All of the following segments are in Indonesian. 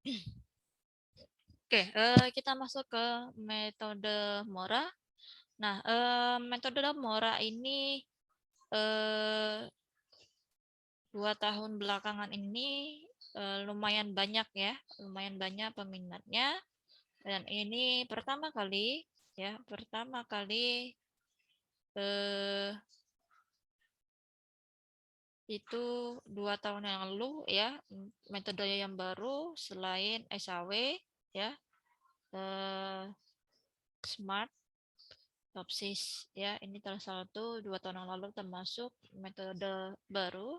Oke, kita masuk ke metode Mora. Nah, metode Mora ini 2 tahun belakangan ini lumayan banyak ya, lumayan banyak peminatnya. Dan ini pertama kali eh, itu 2 tahun yang lalu ya, metode yang baru selain SAW ya, Smart Topsis ya, ini salah satu 2 tahun yang lalu termasuk metode baru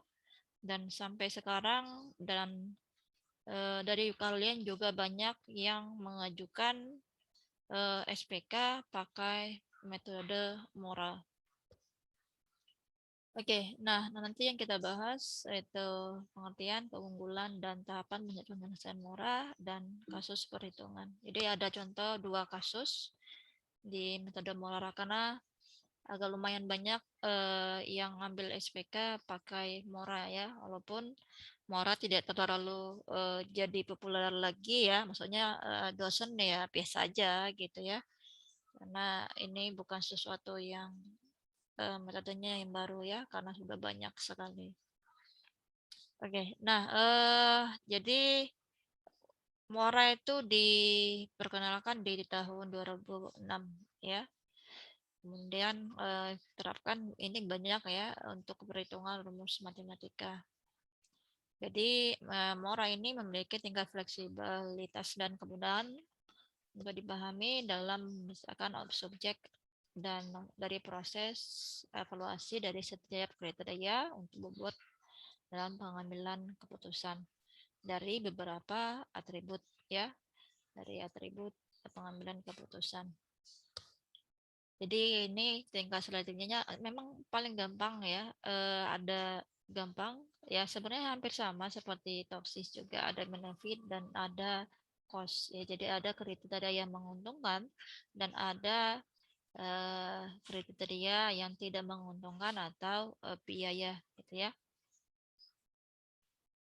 dan sampai sekarang dan dari kalian juga banyak yang mengajukan SPK pakai metode Mora. Oke, nah nanti yang kita bahas itu pengertian, keunggulan, dan tahapan penyelesaian Mora dan kasus perhitungan. Jadi ada contoh 2 kasus di metode Mora karena agak lumayan banyak yang ngambil SPK pakai Mora ya, walaupun Mora tidak terlalu jadi populer lagi ya, maksudnya dosen ya biasa aja gitu ya, karena ini bukan sesuatu yang metodenya yang baru ya, karena sudah banyak sekali. Oke, nah jadi Mora itu diperkenalkan di tahun 2006 ya. Kemudian terapkan ini banyak ya untuk perhitungan rumus matematika. Jadi Mora ini memiliki tingkat fleksibilitas dan kemudahan untuk dipahami dalam misalkan subjek dan dari proses evaluasi dari setiap kriteria untuk membuat dalam pengambilan keputusan dari beberapa atribut ya, dari atribut pengambilan keputusan. Jadi ini tingkat selektifnya memang paling gampang ya, ada gampang ya, sebenarnya hampir sama seperti toksis juga, ada benefit dan ada cost ya. Jadi ada kriteria yang menguntungkan dan ada kriteria yang tidak menguntungkan atau biaya gitu ya.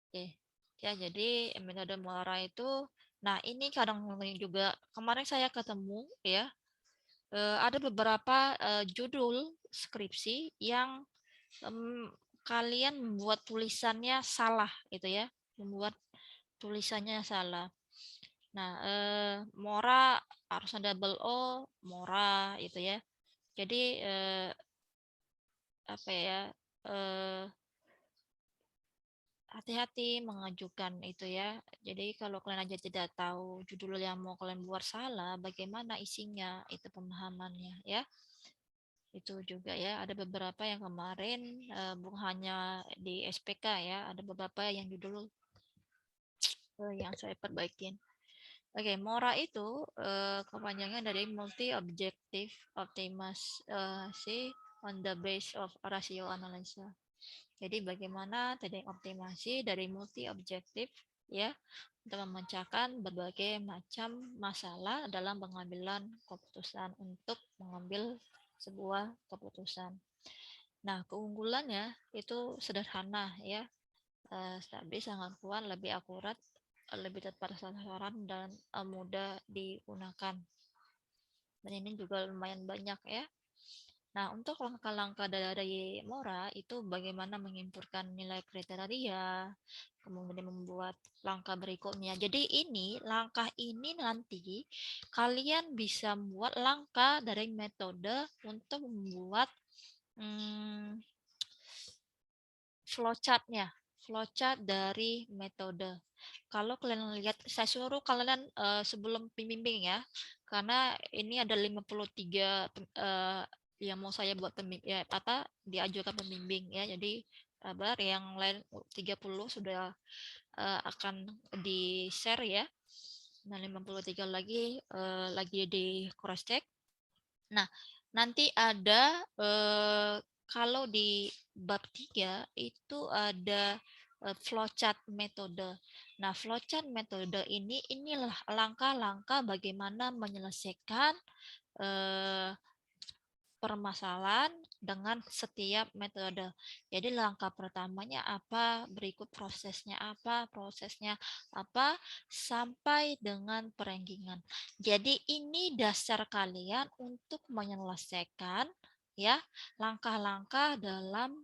Oke. Ya, jadi metode Muara itu, nah ini kadang juga kemarin saya ketemu ya, ada beberapa judul skripsi yang kalian membuat tulisannya salah gitu ya, membuat tulisannya salah. Nah, Mora harusnya double O, Mora itu ya. Jadi apa ya? Eh, Hati-hati mengajukan itu ya. Jadi kalau kalian aja tidak tahu judul yang mau kalian buat salah, bagaimana isinya, itu pemahamannya ya. Itu juga ya, ada beberapa yang kemarin bukan hanya di SPK ya, ada beberapa yang judul yang saya perbaikin. Oke, MORA itu kepanjangan dari multi objective optimasi on the base of ratio analysis. Jadi bagaimana teknik optimasi dari multi objektif ya untuk memecahkan berbagai macam masalah dalam pengambilan keputusan untuk mengambil sebuah keputusan. Nah, keunggulannya itu sederhana ya, stabil, sangat kuat, lebih akurat, lebih tepat sasaran dan mudah digunakan. Dan ini juga lumayan banyak ya. Nah, untuk langkah-langkah dari Mora itu bagaimana mengimpurkan nilai kriteria, kemudian membuat langkah berikutnya. Jadi langkah ini nanti kalian bisa membuat langkah dari metode untuk membuat hmm, flowchart-nya, flowchart dari metode. Kalau kalian lihat, saya suruh kalian sebelum pembimbing ya, karena ini ada 53 yang mau saya buat ya, diajukan pembimbing ya. Jadi kabar yang lain 30 sudah akan di-share ya. Nah, 53 lagi di cross check. Nah, nanti ada kalau di bab 3 itu ada flowchart metode. Nah, flowchart metode inilah langkah-langkah bagaimana menyelesaikan permasalahan dengan setiap metode. Jadi langkah pertamanya apa, berikut prosesnya apa, sampai dengan perenggingan. Jadi ini dasar kalian untuk menyelesaikan ya langkah-langkah dalam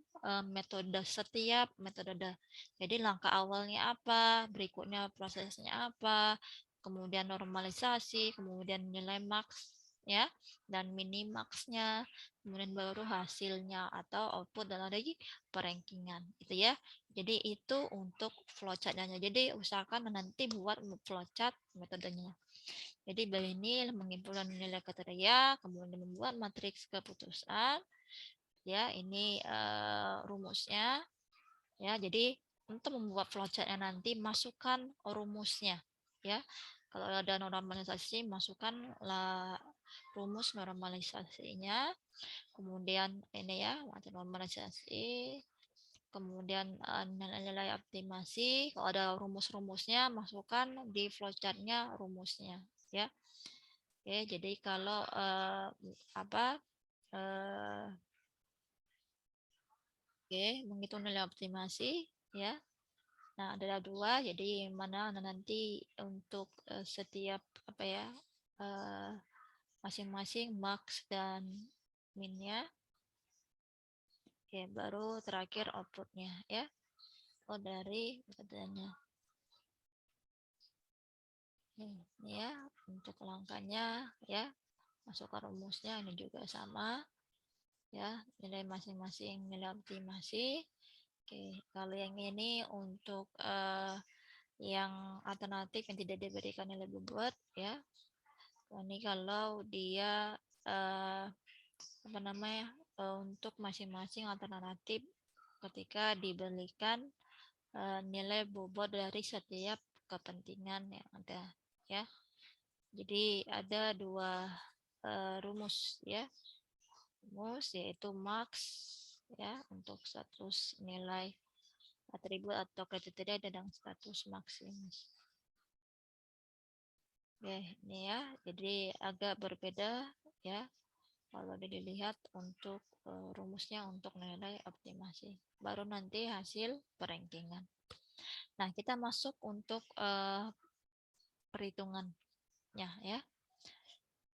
setiap metode. Jadi langkah awalnya apa, berikutnya prosesnya apa, kemudian normalisasi, kemudian nilai max ya dan minimaxnya, kemudian baru hasilnya atau output dan lagi perankingan itu ya. Jadi itu untuk flowchartnya. Jadi usahakan nanti buat flowchart metodenya. Jadi ini mengumpulkan nilai kriteria, kemudian membuat matriks keputusan. Ya, ini rumusnya. Ya, jadi untuk membuat flowchartnya nanti masukkan rumusnya. Ya, kalau ada normalisasi masukkanlah rumus normalisasinya. Kemudian ini ya, normalisasi. Kemudian nilai-nilai optimasi. Kalau ada rumus-rumusnya masukkan di flowchartnya rumusnya. Ya. Oke, jadi kalau apa oke, menghitung nilai optimasi ya. Nah, ada dua, jadi mana nanti untuk setiap apa ya masing-masing max dan minnya. Oke, baru terakhir outputnya ya. Oh, dari metodenya. Ini ya untuk langkahnya ya. Masukkan rumusnya ini juga sama ya, nilai masing-masing nilai optimasi. Oke, kalau yang ini untuk yang alternatif yang tidak diberikan nilai bobot ya. Ini kalau dia apa namanya untuk masing-masing alternatif ketika diberikan nilai bobot dari setiap kepentingan yang ada ya. Jadi ada dua rumus ya. Rumus yaitu max ya untuk status nilai atribut atau kriteria dan status maksimus. Oke, ini ya. Jadi agak berbeda ya kalau dilihat untuk rumusnya untuk nilai optimasi. Baru nanti hasil perankingan. Nah, kita masuk untuk perhitungannya ya.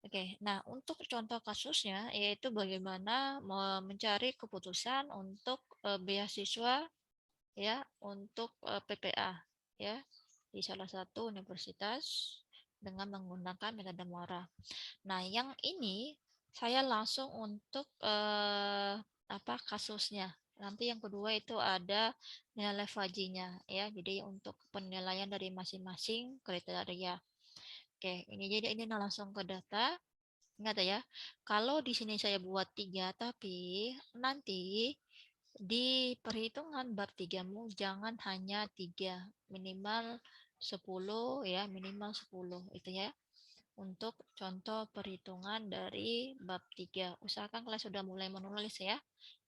Oke, nah untuk contoh kasusnya yaitu bagaimana mencari keputusan untuk beasiswa ya untuk PPA ya di salah satu universitas dengan menggunakan metode Mora. Nah, yang ini saya langsung untuk apa kasusnya. Nanti yang kedua itu ada nilai fajinya ya. Jadi untuk penilaian dari masing-masing kriteria. Oke, ini jadi ini langsung ke data. Ingat ya, kalau di sini saya buat 3, tapi nanti di perhitungan bab 3-mu jangan hanya 3, minimal 10 ya, minimal 10 itu ya. Untuk contoh perhitungan dari bab 3. Usahakan kalian sudah mulai menulis ya.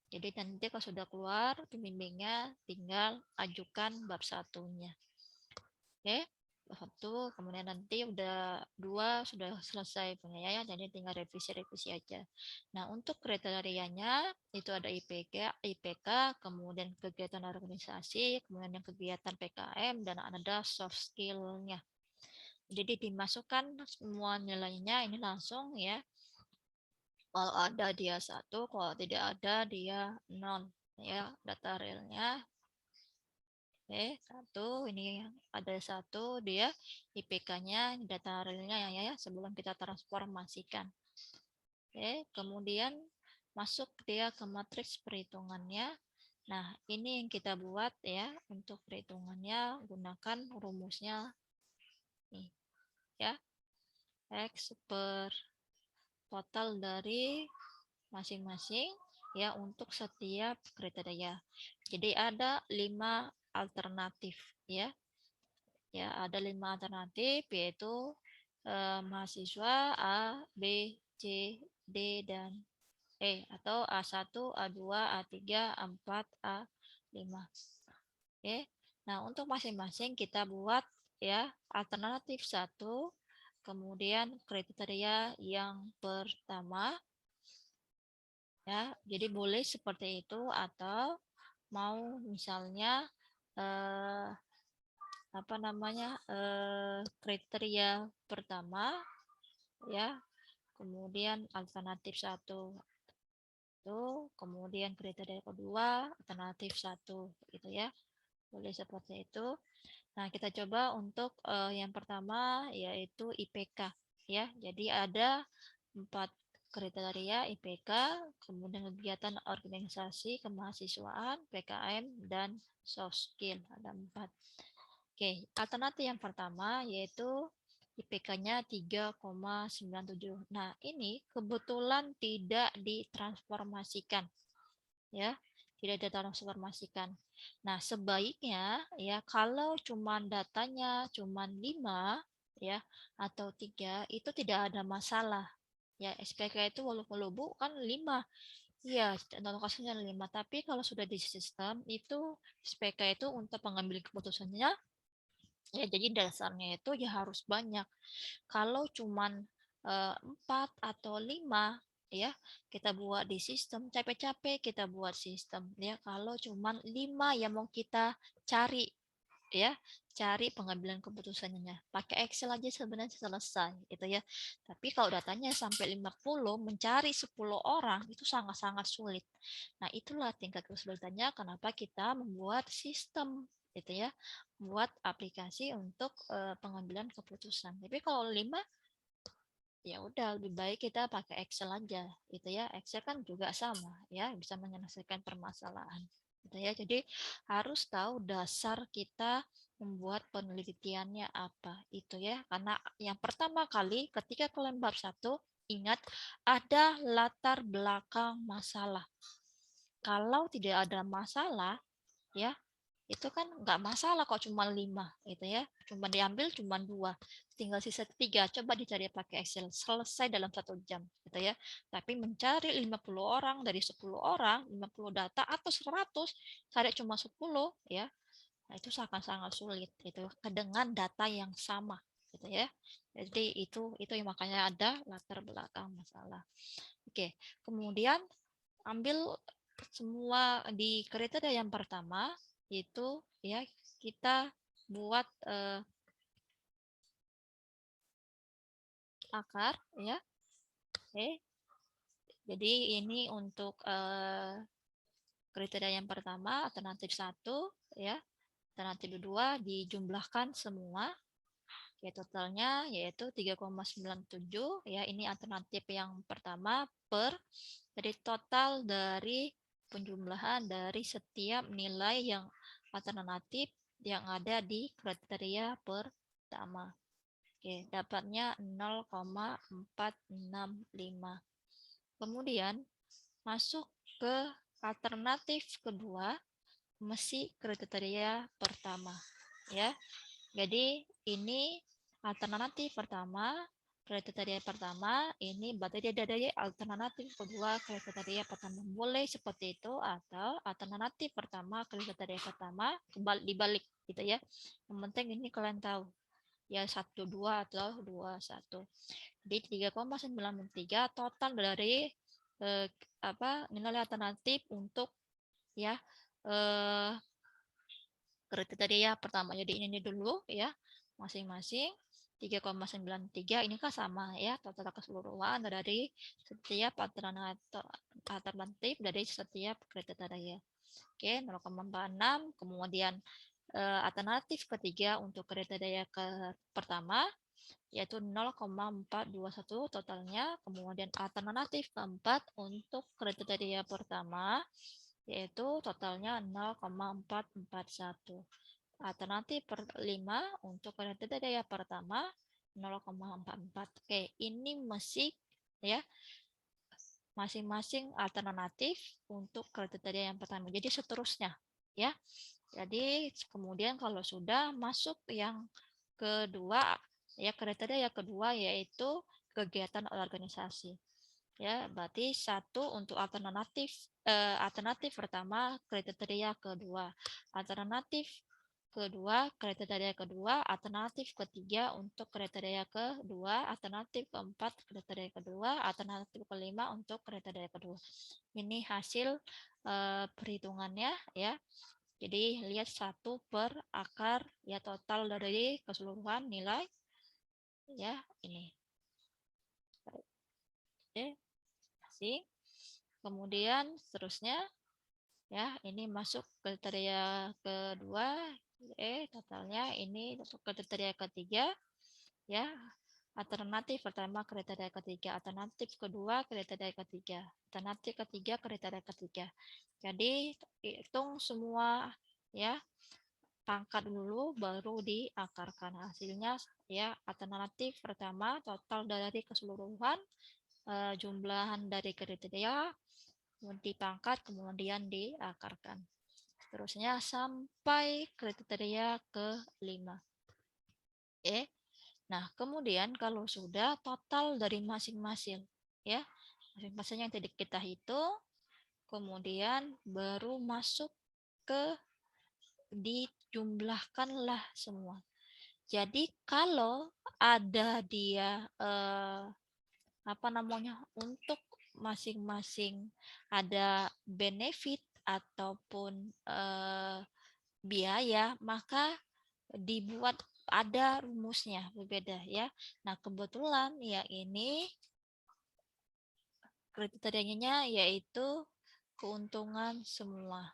Jadi nanti kalau sudah keluar pembimbingnya tinggal ajukan bab satunya. Oke, satu, kemudian nanti udah 2 sudah selesai punya ya, jadi tinggal revisi-revisi aja. Nah, untuk kriterianya itu ada IPK, kemudian kegiatan organisasi, kemudian yang kegiatan PKM, dan ada soft skill-nya. Jadi dimasukkan semua nilainya ini langsung ya. Kalau ada dia 1, kalau tidak ada dia 0 ya data realnya. Oke, 1 ini ada 1 dia IPK-nya data realnya ya sebelum kita transformasikan. Oke, kemudian masuk dia ke matriks perhitungannya. Nah, ini yang kita buat ya untuk perhitungannya gunakan rumusnya nih ya. X per total dari masing-masing ya untuk setiap kriteria. Jadi ada 5 alternatif ya. Ya, ada 5 alternatif yaitu mahasiswa A, B, C, D dan E atau A1, A2, A3, A4, A5. Oke. Nah, untuk masing-masing kita buat ya alternatif 1, kemudian kriteria yang pertama ya. Jadi boleh seperti itu atau mau misalnya apa namanya kriteria pertama ya, kemudian alternatif satu itu, kemudian kriteria kedua alternatif satu gitu ya, boleh seperti itu. Nah, kita coba untuk yang pertama yaitu IPK ya. Jadi ada 4 kriteria IPK, kemudian kegiatan organisasi kemahasiswaan, PKM, dan soft skill. Ada 4. Oke, alternatif yang pertama yaitu IPK-nya 3,97. Nah, ini kebetulan tidak ditransformasikan ya, tidak ditransformasikan. Nah, sebaiknya ya kalau cuman datanya cuman 5 ya atau 3 itu tidak ada masalah. Ya, SPK itu walau-walau kan 5. Iya, contoh kasusnya 5, tapi kalau sudah di sistem itu SPK itu untuk pengambil keputusannya ya, jadi dasarnya itu ya harus banyak. Kalau cuman 4 atau 5 ya, kita buat di sistem, capek-capek kita buat sistem ya. Kalau cuman 5 yang mau kita cari ya, cari pengambilan keputusannya. Pakai Excel aja sebenarnya selesai gitu ya. Tapi kalau datanya sampai 50, mencari 10 orang itu sangat-sangat sulit. Nah, itulah tingkat kesulitannya kenapa kita membuat sistem gitu ya. Buat aplikasi untuk pengambilan keputusan. Tapi kalau 5 ya udah lebih baik kita pakai Excel aja gitu ya. Excel kan juga sama ya, bisa menyelesaikan permasalahan gitu ya. Jadi harus tahu dasar kita membuat penelitiannya apa itu ya. Karena yang pertama kali ketika kalian bab 1 ingat ada latar belakang masalah. Kalau tidak ada masalah ya itu kan nggak masalah kok cuma 5 gitu ya, cuma diambil cuma 2, tinggal sisa 3, coba dicari pakai Excel selesai dalam 1 jam gitu ya. Tapi mencari 50 orang dari 10 orang, 50 data atau 100 cari cuma 10 ya, nah itu sangat-sangat sulit itu dengan data yang sama gitu ya. Jadi itu yang makanya ada latar belakang masalah. Oke, kemudian ambil semua di kriteria yang pertama itu ya, kita buat akar ya. Oke. Jadi ini untuk kriteria yang pertama alternatif satu ya. Alternatif kedua dijumlahkan semua ya, totalnya yaitu 3,97 ya. Ini alternatif yang pertama per dari total dari penjumlahan dari setiap nilai yang alternatif yang ada di kriteria pertama. Oke, dapatnya 0,465. Kemudian masuk ke alternatif kedua, mesti kriteria pertama ya. Jadi ini alternatif pertama, kriteria pertama, ini berarti dia dari alternatif kedua kriteria pertama. Boleh seperti itu atau alternatif pertama kriteria pertama dibalik gitu ya. Yang penting ini kalian tahu ya 1 2 atau 2 1. Jadi 3,93 total dari eh, nilai alternatif untuk ya eh, kriteria pertama. Jadi ini dulu ya, masing-masing 3,93 ini kan sama ya, total keseluruhan dari setiap alternatif dari setiap kriteria. Oke, 0,46. Kemudian alternatif ketiga untuk kriteria pertama yaitu 0,421 totalnya. Kemudian alternatif keempat untuk kriteria pertama yaitu totalnya 0,441. Alternatif 5 untuk kriteria pertama 0,44. Oke, ini masih ya masing-masing alternatif untuk kriteria yang pertama. Jadi seterusnya ya. Jadi kemudian kalau sudah masuk yang kedua ya, kriteria yang kedua yaitu kegiatan organisasi. Ya, berarti 1 untuk alternatif alternatif pertama, kriteria kedua. Alternatif kedua, kriteria kedua, alternatif ketiga untuk kriteria kedua, alternatif keempat kriteria kedua, alternatif kelima untuk kriteria kedua. Ini hasil perhitungannya ya. Jadi lihat 1 per akar ya total dari keseluruhan nilai ya ini. Oke, masih. Kemudian seterusnya ya ini masuk kriteria kedua totalnya ini untuk kriteria ketiga ya alternatif pertama kriteria ketiga alternatif kedua kriteria ketiga alternatif ketiga kriteria ketiga jadi hitung semua ya pangkat dulu baru diakarkan hasilnya ya alternatif pertama total dari keseluruhan jumlahan dari kriteria dipangkat kemudian diakarkan seterusnya sampai kriteria kelima. Nah, kemudian kalau sudah total dari masing-masing ya, masing-masing yang tadi kita hitung, kemudian baru masuk ke dijumlahkanlah semua. Jadi kalau ada dia apa namanya untuk masing-masing ada benefit ataupun biaya, maka dibuat ada rumusnya berbeda ya. Nah, kebetulan ya ini kriterianya yaitu keuntungan semua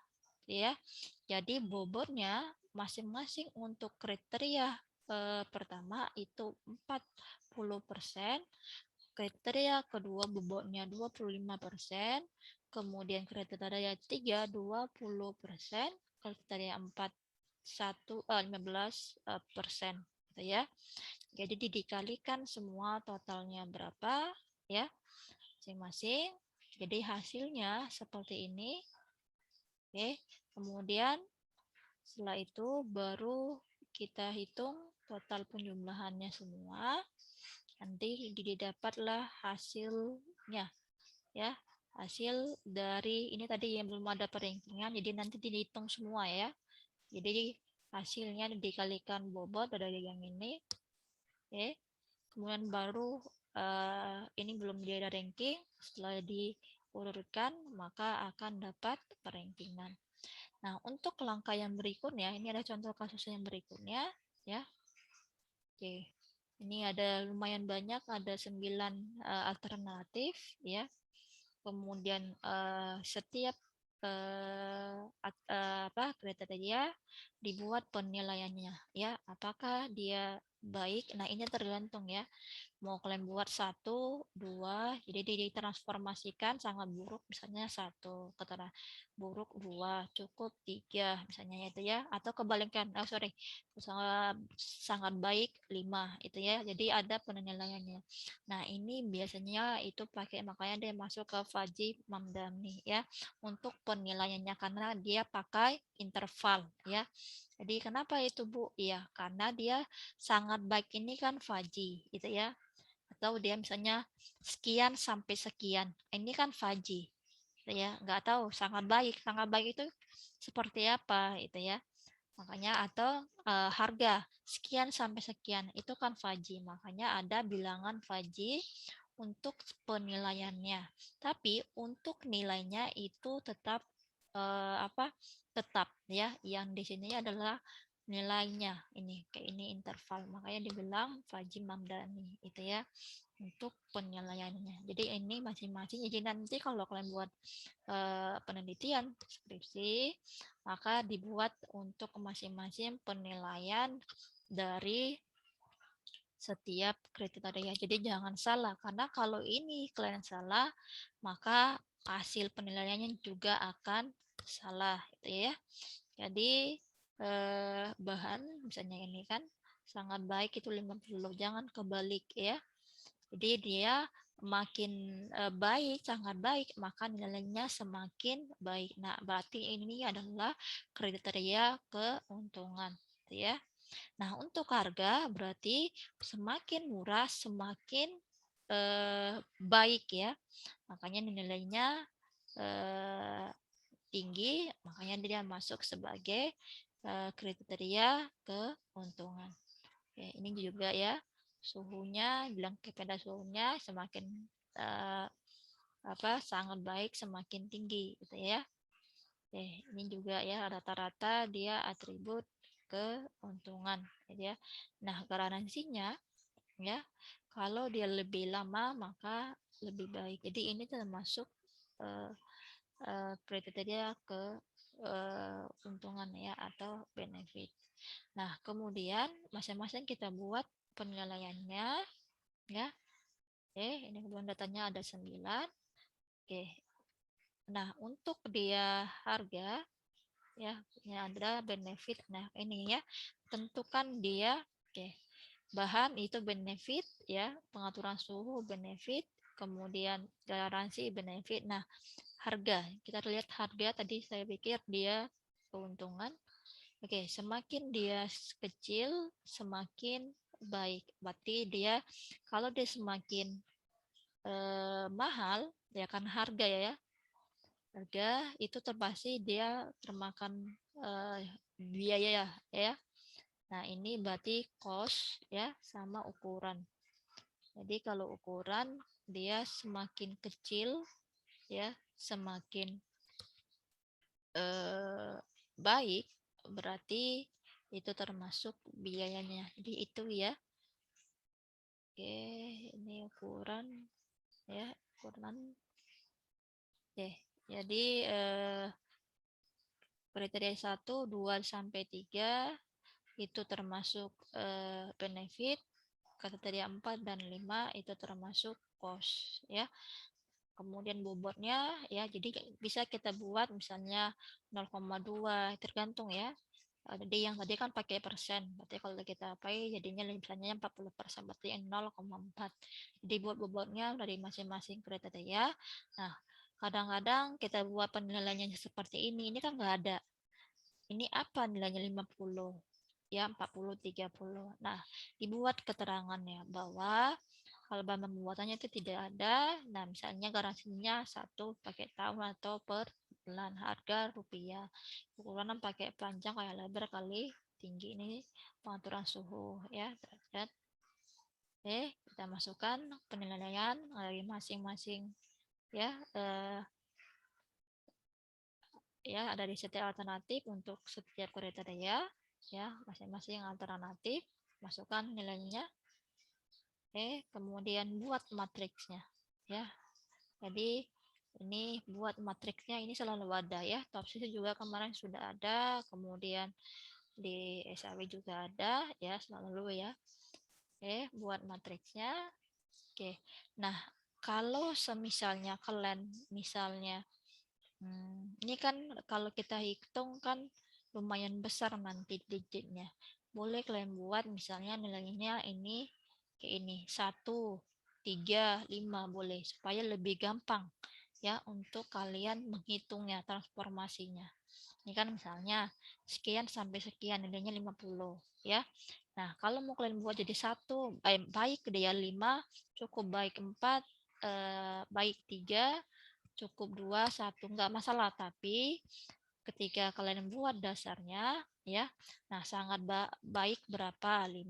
ya. Jadi bobotnya masing-masing untuk kriteria pertama itu 40%, kriteria kedua bobotnya 25%, kemudian kriteria 3 20%, kriteria 4 15% gitu ya. Jadi dikalikan semua totalnya berapa ya masing-masing. Jadi hasilnya seperti ini. Oke. Kemudian setelah itu baru kita hitung total penjumlahannya semua. Nanti didapatlah hasilnya ya. Hasil dari ini tadi yang belum ada peringkingan jadi nanti dihitung semua ya. Jadi hasilnya dikalikan bobot dari yang ini. Oke. Kemudian baru ini belum ada ranking, setelah diurutkan maka akan dapat perankingan. Nah, untuk langkah yang berikutnya, ini ada contoh kasus yang berikutnya ya. Oke. Ini ada lumayan banyak, ada 9 alternatif ya. Kemudian setiap kriteria dibuat penilaiannya ya, apakah dia baik. Nah, ini tergantung ya. Mau kalian buat 1, 2, jadi ditransformasikan sangat buruk misalnya 1, kata buruk 2, cukup 3 misalnya itu ya, atau kebalikan sangat sangat baik 5 itu ya. Jadi ada penilaiannya. Nah, ini biasanya itu pakai makanya dia masuk ke Fajri Mamdani ya untuk penilaiannya karena dia pakai interval ya. Jadi kenapa itu Bu? Ya, karena dia sangat baik ini kan Fajri gitu ya, atau dia misalnya sekian sampai sekian ini kan faji ya, nggak tahu sangat baik itu seperti apa itu ya, makanya atau harga sekian sampai sekian itu kan faji, makanya ada bilangan faji untuk penilaiannya. Tapi untuk nilainya itu tetap tetap ya, yang di sini adalah nilainya ini kayak ini interval, makanya dibilang Fajri Mamdani itu ya untuk penilaiannya. Jadi ini masing-masing. Jadi nanti kalau kalian buat penelitian skripsi, maka dibuat untuk masing-masing penilaian dari setiap kriteria. Jadi jangan salah, karena kalau ini kalian salah, maka hasil penilaiannya juga akan salah, gitu ya. Jadi bahan misalnya ini kan sangat baik itu 50, jangan kebalik ya. Jadi dia makin baik, sangat baik, maka nilainya semakin baik. Nah, berarti ini adalah kriteria keuntungan, gitu ya. Nah, untuk harga berarti semakin murah semakin baik ya. Makanya nilainya tinggi, makanya dia masuk sebagai kriteria keuntungan. Oke, ini juga ya suhunya, bilang kepada suhunya semakin sangat baik semakin tinggi gitu ya. Oke, ini juga ya rata-rata dia atribut keuntungan gitu ya. Nah, garansinya ya kalau dia lebih lama maka lebih baik. Jadi ini termasuk eh, kriteria keuntungan ya atau benefit. Nah, kemudian masing-masing kita buat penilaiannya ya. Oke, ini kemudian datanya ada 9. Oke. Nah, untuk dia harga ya, ini ada benefit. Nah, ini ya, tentukan dia oke. Bahan itu benefit ya, pengaturan suhu benefit, kemudian garansi benefit. Nah, harga. Kita lihat harga tadi saya pikir dia keuntungan. Oke, semakin dia kecil, semakin baik. Berarti dia kalau dia semakin mahal, ya kan harga ya. Harga itu terpasti dia termakan biaya ya. Nah, ini berarti cost ya sama ukuran. Jadi kalau ukuran dia semakin kecil ya, semakin baik berarti itu termasuk biayanya. Jadi itu ya. Oke, ini ukuran ya, ukuran. Oke, jadi kriteria 1, 2 sampai 3 itu termasuk benefit, kriteria 4 dan 5 itu termasuk cost ya. Kemudian bobotnya ya, jadi bisa kita buat misalnya 0,2 tergantung ya. Jadi yang tadi kan pakai persen, berarti kalau kita pakai jadinya misalnya 40%, berarti 0,4. Jadi buat bobotnya dari masing-masing kriteria. Nah, kadang-kadang kita buat penilaiannya seperti ini kan nggak ada. Ini apa nilainya 50? Ya, 40, 30. Nah, dibuat keterangannya bahwa kalau bahan pembuatannya itu tidak ada, nah misalnya garansinya 1 pakai tahun atau per bulan, harga rupiah. Ukuran pakai panjang kayak lebar kali tinggi, ini pengaturan suhu ya, derajat. Oke, kita masukkan penilaian dari masing-masing ya. Ya, ada di setiap alternatif untuk setiap kriteria ya, masing-masing alternatif masukkan nilainya. Kemudian buat matriksnya ya. Jadi ini buat matriksnya ini selalu ada ya. Topsis juga kemarin sudah ada, kemudian di SAW juga ada ya, selalu ya. Buat matriksnya. Nah, kalau semisalnya kalian misalnya ini kan kalau kita hitung kan lumayan besar nanti digitnya. Boleh kalian buat misalnya nilainya ini kayak ini 1, 3, 5 boleh supaya lebih gampang ya untuk kalian menghitungnya transformasinya. Ini kan misalnya sekian sampai sekian nilainya 50 ya. Nah, kalau mau kalian buat jadi 1, baik dia 5, cukup baik 4, baik 3, cukup 2, 1 enggak masalah, tapi ketika kalian buat dasarnya ya, nah sangat baik berapa 5,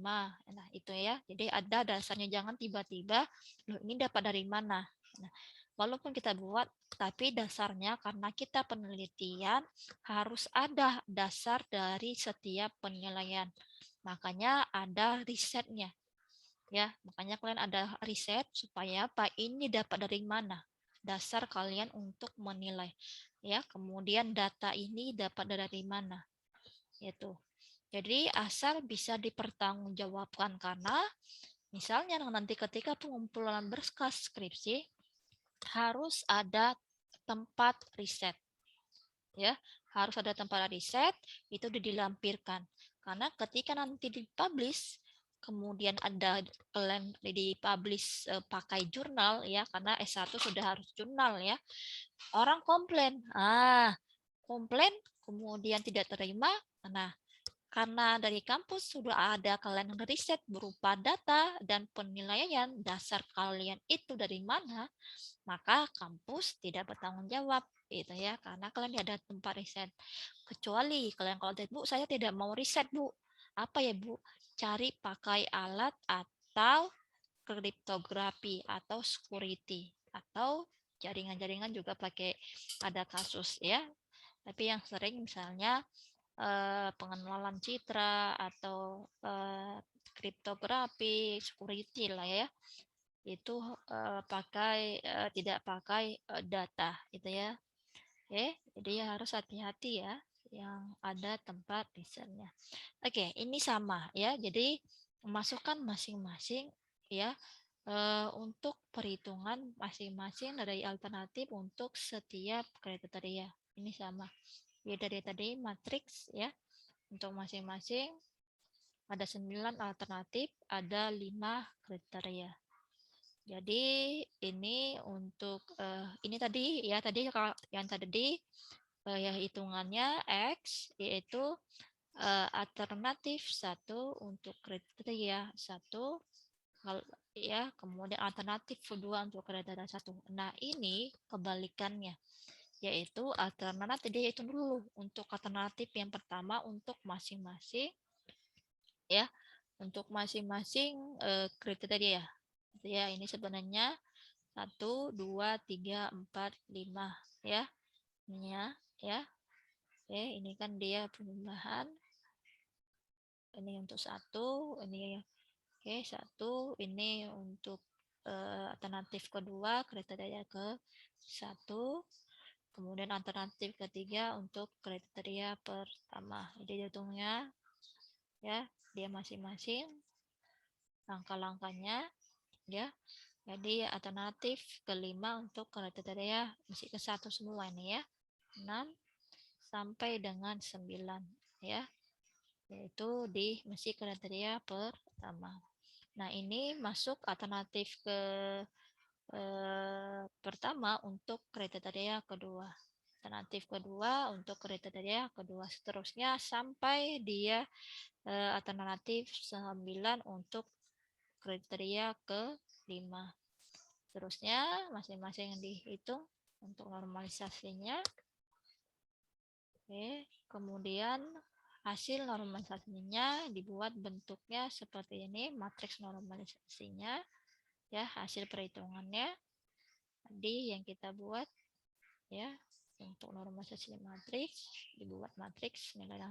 nah itu ya, jadi ada dasarnya, jangan tiba-tiba loh ini dapat dari mana. Nah, walaupun kita buat tapi dasarnya karena kita penelitian harus ada dasar dari setiap penilaian, makanya ada risetnya ya, makanya kalian ada riset supaya apa ini dapat dari mana dasar kalian untuk menilai ya, kemudian data ini dapat dari mana itu. Jadi asal bisa dipertanggungjawabkan, karena misalnya nanti ketika pengumpulan berkas skripsi harus ada tempat riset ya, harus ada tempat riset itu dilampirkan, karena ketika nanti dipublish kemudian ada kalian dipublish pakai jurnal ya, karena S1 sudah harus jurnal ya, orang komplain komplain kemudian tidak terima. Nah, karena dari kampus sudah ada kalian riset berupa data dan penilaian dasar kalian itu dari mana, maka kampus tidak bertanggung jawab gitu ya, karena kalian ada tempat riset. Kecuali kalian kalau Bu, saya tidak mau riset Bu. Apa ya Bu? Cari pakai alat atau kriptografi atau security atau jaringan-jaringan juga pakai ada kasus ya. Tapi yang sering misalnya pengenalan citra atau kriptografi, security lah ya. Itu tidak pakai data itu ya. Oke, jadi ya harus hati-hati ya yang ada tempat risetnya. Oke, ini sama ya. Jadi masukkan masing-masing ya untuk perhitungan masing-masing dari alternatif untuk setiap kriteria. Ini sama. Ya dari tadi matriks ya. Untuk masing-masing ada 9 alternatif, ada 5 kriteria. Jadi ini untuk ini tadi ya tadi yang tadi ya hitungannya X yaitu alternatif 1 untuk kriteria 1 ya, kemudian alternatif 2 untuk kriteria 1. Nah, ini kebalikannya yaitu alternatif dia hitung dulu untuk alternatif yang pertama untuk masing-masing ya untuk masing-masing kriteria ya ini sebenarnya 1, 2, 3, 4, 5 ya ini ya oke ini kan dia penambahan ini untuk 1 ini oke 1 ini untuk alternatif kedua kriteria ke 1 kemudian alternatif ketiga untuk kriteria pertama jadi hitungnya ya dia masing-masing langkah-langkahnya ya jadi alternatif kelima untuk kriteria masih ke 1 semua ini ya 6 sampai dengan 9 ya yaitu di misi kriteria pertama. Nah ini masuk alternatif ke pertama untuk kriteria kedua. Alternatif kedua untuk kriteria kedua seterusnya sampai dia alternatif 9 untuk kriteria kelima. Terusnya masing-masing dihitung untuk normalisasinya. Oke, kemudian hasil normalisasinya dibuat bentuknya seperti ini, matriks normalisasinya ya, hasil perhitungannya tadi yang kita buat ya untuk normalisasi matriks dibuat matriks nilai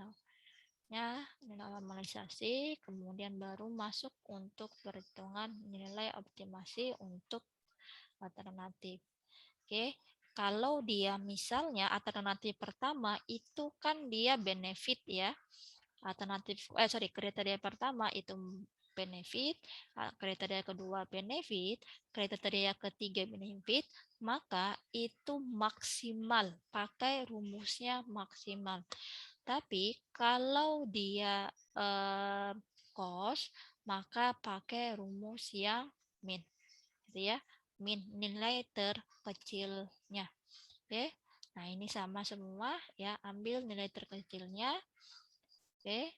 normalisasi kemudian baru masuk untuk perhitungan nilai optimasi untuk alternatif. Oke, kalau dia misalnya alternatif pertama itu kan dia benefit ya. Kriteria pertama itu benefit, kriteria kedua benefit, kriteria ketiga benefit, maka itu maksimal, pakai rumusnya maksimal. Tapi kalau dia cost, maka pakai rumus yang min, gitu ya, min nilai terkecilnya. Oke, nah ini sama semua ya, ambil nilai terkecilnya. Oke,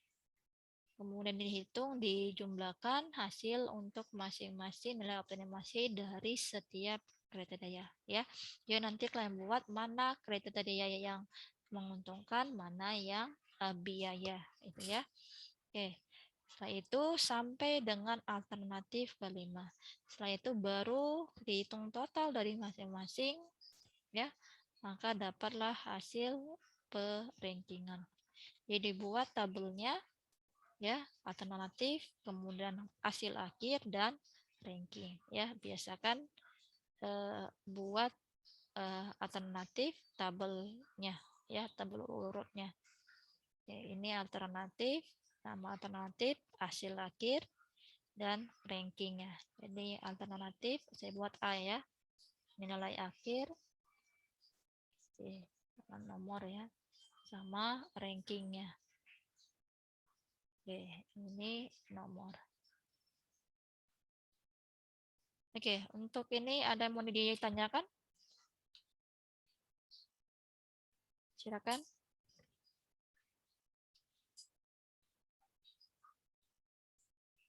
kemudian dihitung, dijumlahkan hasil untuk masing-masing nilai optimasi dari setiap kriteria ya. Jadi nanti kalian buat mana kriteria yang menguntungkan, mana yang biaya itu ya. Oke. Setelah itu sampai dengan alternatif kelima. Setelah itu baru dihitung total dari masing-masing ya. Maka dapatlah hasil perankingan. Jadi buat tabelnya ya alternatif kemudian hasil akhir dan ranking ya biasakan buat alternatif tabelnya ya tabel urutnya ya, ini alternatif nama alternatif hasil akhir dan rankingnya jadi alternatif saya buat A ya nilai akhir nomor ya sama rankingnya. Oke, ini nomor. Oke, untuk ini ada yang mau ditanyakan? Silakan.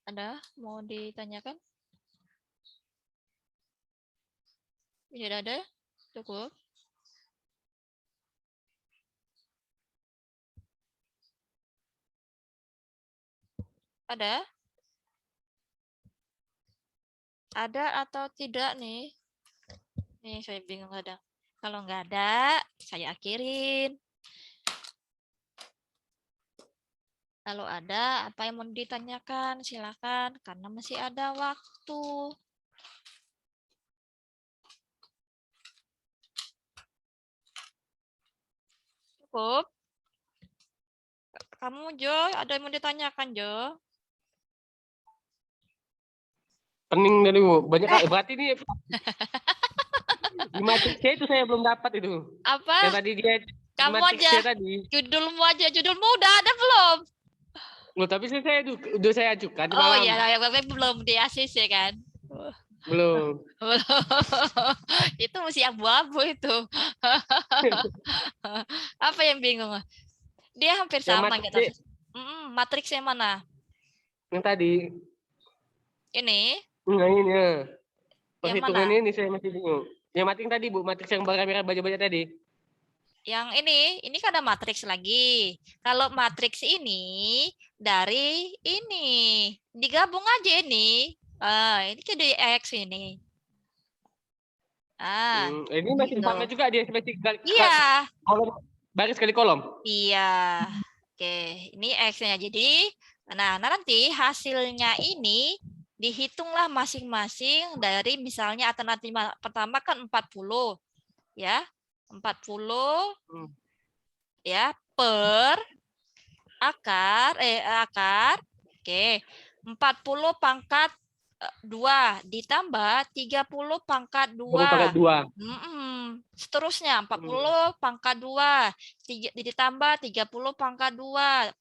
Ada mau ditanyakan? Tidak ada? Cukup? Ada? Ada atau tidak nih? Nih saya bingung kadang. Kalau nggak ada, saya akhirin. Kalau ada apa yang mau ditanyakan, silakan karena masih ada waktu. Cukup? Kamu Jo, ada yang mau ditanyakan Jo? Pening tadi Bu. Banyak berarti ini di matrix C itu saya belum dapat itu. Apa? Yang tadi dia di Kamu matrix aja. C tadi. Judulmu aja. Judulmu udah ada belum? Loh, tapi saya udah saya ajukan Oh semalam. iya, belum di ACC kan? Belum. Itu mesti abu-abu itu. Apa yang bingung? Dia hampir Yang sama matrix gitu. C Matriks yang mana? yang tadi. Ini? Nah, ini ya. Yang Perhitungan mana? ini saya masih bingung. Yang matrix tadi Bu, matrix yang merah-merah baca-baca tadi. Yang ini kan ada matriks lagi. Kalau matriks ini dari ini digabung aja ini. Ini jadi X ini. Ini masih Gitu. sama juga dia masih Iya, kolom baris kali kolom. iya. Oke, ini X-nya. Jadi, nah nanti hasilnya ini dihitunglah masing-masing dari misalnya alternatif pertama kan 40 ya. 40 ya per akar. Oke. 40 pangkat 2 ditambah 30 pangkat 20 pangkat 2. 2. Seterusnya 40 pangkat 2 ditambah 30 pangkat 2,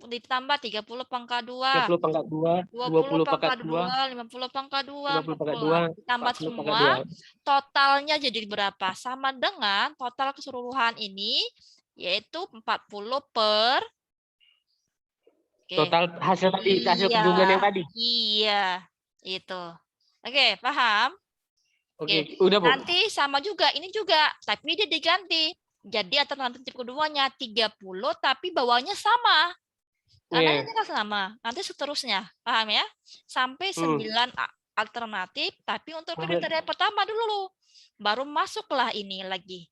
ditambah 30 pangkat 2, 30 pangkat 2, 20 20 pangkat pangkat 2, 2, 50 pangkat 2, 50 pangkat 2, 40. Ditambah 40 pangkat semua, 2. totalnya jadi berapa? Sama dengan total keseluruhan ini yaitu 40 per Total hasil tadi, hasil Iya, gabungan yang tadi. iya, itu. Oke, paham? Oke, udah Bu. Nanti sama juga, ini juga, tapi dia diganti. Jadi alternatif keduanya 30, tapi bawahnya sama. Karena ini kan sama. Nanti seterusnya, paham ya? Sampai 9 alternatif, tapi untuk kriteria pertama dulu. Baru masuklah ini lagi.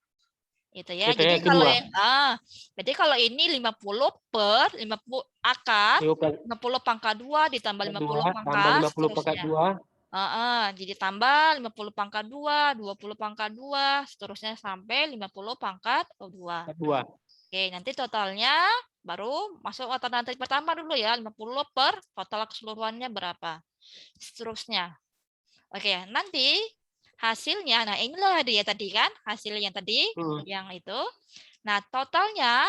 Itu ya. Jadi kalau ini 50 per 50 akar 50 pangkat 2 ditambah 50 tambah pangkat 50 pangkat seterusnya. 2. Jadi tambah 50 pangkat 2, 20 pangkat 2, seterusnya sampai 50 pangkat 2. Oke, nanti totalnya baru masuk alternatif pertama dulu ya, 50 per total keseluruhannya berapa. Seterusnya. Oke, nanti hasilnya, nah inilah dia tadi kan, hasil yang tadi, yang itu. Nah, totalnya,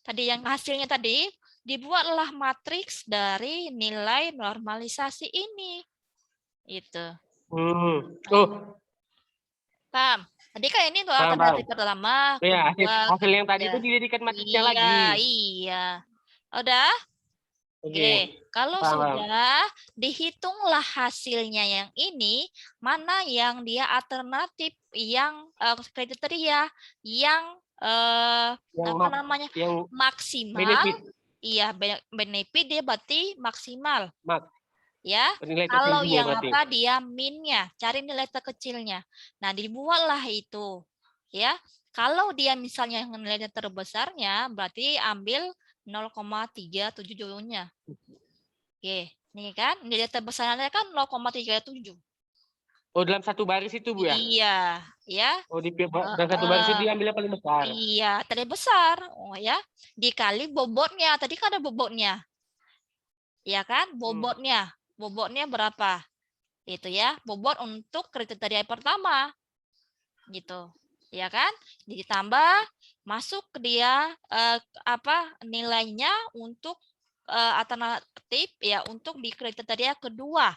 tadi yang hasilnya tadi, dibuatlah matriks dari nilai normalisasi ini. Itu. Paham? Tadi kan ini untuk alternatif pertama, ya, kedua, hasil yang tadi itu dijadikan matriksnya lagi. Iya. Udah? Oke, kalau paham. Sudah, dihitunglah hasilnya yang ini, mana yang dia alternatif, yang kriteria, yang apa namanya, yang maksimal. benefit. Iya, benefit dia berarti maksimal. Ya, Nilai kalau yang berarti. apa dia minnya, cari nilai terkecilnya. Nah, dibuatlah itu. Ya, kalau dia misalnya nilai terbesarnya, berarti ambil 0,37-nya. Oke, ini kan nilai terbesarnya kan 0,37. Oh, dalam satu baris itu Bu ya? Iya, ya. Oh, dalam satu baris itu diambil yang paling besar. Iya, terlalu besar. Oh ya, dikali bobotnya. Tadi kan ada bobotnya. Ya kan? Bobotnya berapa? Itu ya, bobot untuk kriteria pertama. Gitu. Ya kan? Jadi tambah masuk ke dia nilainya untuk alternatif ya untuk di kriteria kedua.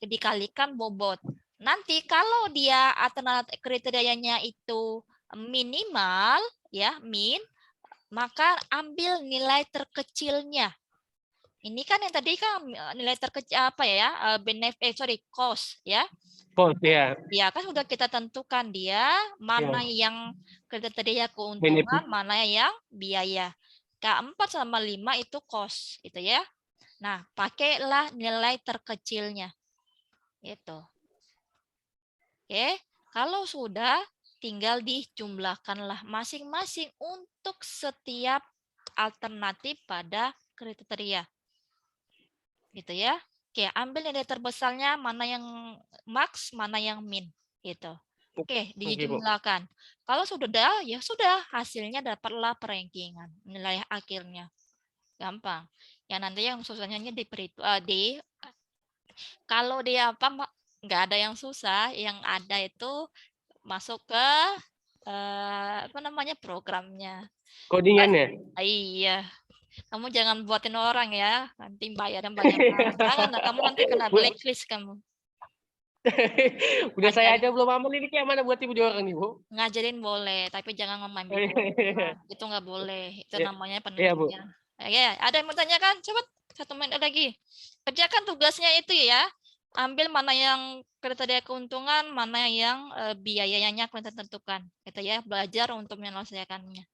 Dikalikan bobot. Nanti kalau dia alternatif kriterianya itu minimal ya, maka ambil nilai terkecilnya. Ini kan yang tadi kan nilai terkecil apa ya? Cost ya. Cost ya. Ya kan sudah kita tentukan dia mana yang kriteria keuntungan, mana yang biaya. K4 sama 5 itu cost, itu ya. Nah, pakailah nilai terkecilnya. Itu. Oke, kalau sudah tinggal dijumlahkanlah masing-masing untuk setiap alternatif pada kriteria. Gitu ya. Oke, ambil nilai terbesarnya, mana yang max, mana yang min. Gitu. Oke, Oke, Bu. dijumlahkan. Kalau sudah, ya sudah, hasilnya dapatlah perankingan, nilai akhirnya. Gampang. Ya nanti yang susahnya kalau dia apa, nggak ada yang susah, yang ada itu masuk ke apa namanya programnya. Codingannya. Iya, kamu jangan buatin orang ya, nanti bayarnya banyak banget. Jangan, kamu nanti kena Bu, blacklist kamu. udah saya Ngajarin, aja belum aman ini kayak mana buat ibu di orang nih, Bu? ngajarin boleh, tapi jangan main Oh, video. iya. Nah, itu nggak boleh. Itu Iya, namanya iya, Bu. penelitian. Ya, ada yang mau tanyakan? Coba 1 menit lagi. Kerjakan tugasnya itu ya. Ambil mana yang kriteria keuntungan, mana yang biayanya kalian tentukan. Gitu ya, belajar untuk menyelesaikannya.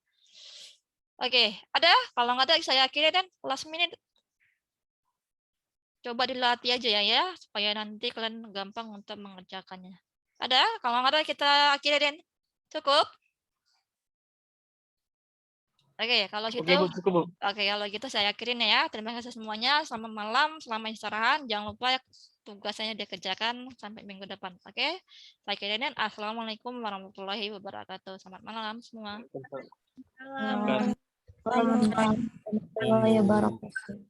Oke, ada? Kalau nggak ada, saya akhiri dan last minute. Coba dilatih aja ya, supaya nanti kalian gampang untuk mengerjakannya. Ada? Kalau nggak ada, kita akhiri dan cukup. Oke, kalau Oke, gitu, Bu, cukup, Bu. kalau gitu saya akhirin ya. Terima kasih semuanya. Selamat malam, selamat istirahat. Jangan lupa tugasnya dikerjakan sampai minggu depan. Oke, saya akhirin dan assalamualaikum warahmatullahi wabarakatuh. Selamat malam semua. Waalaikumsalam warahmatullahi wabarakatuh.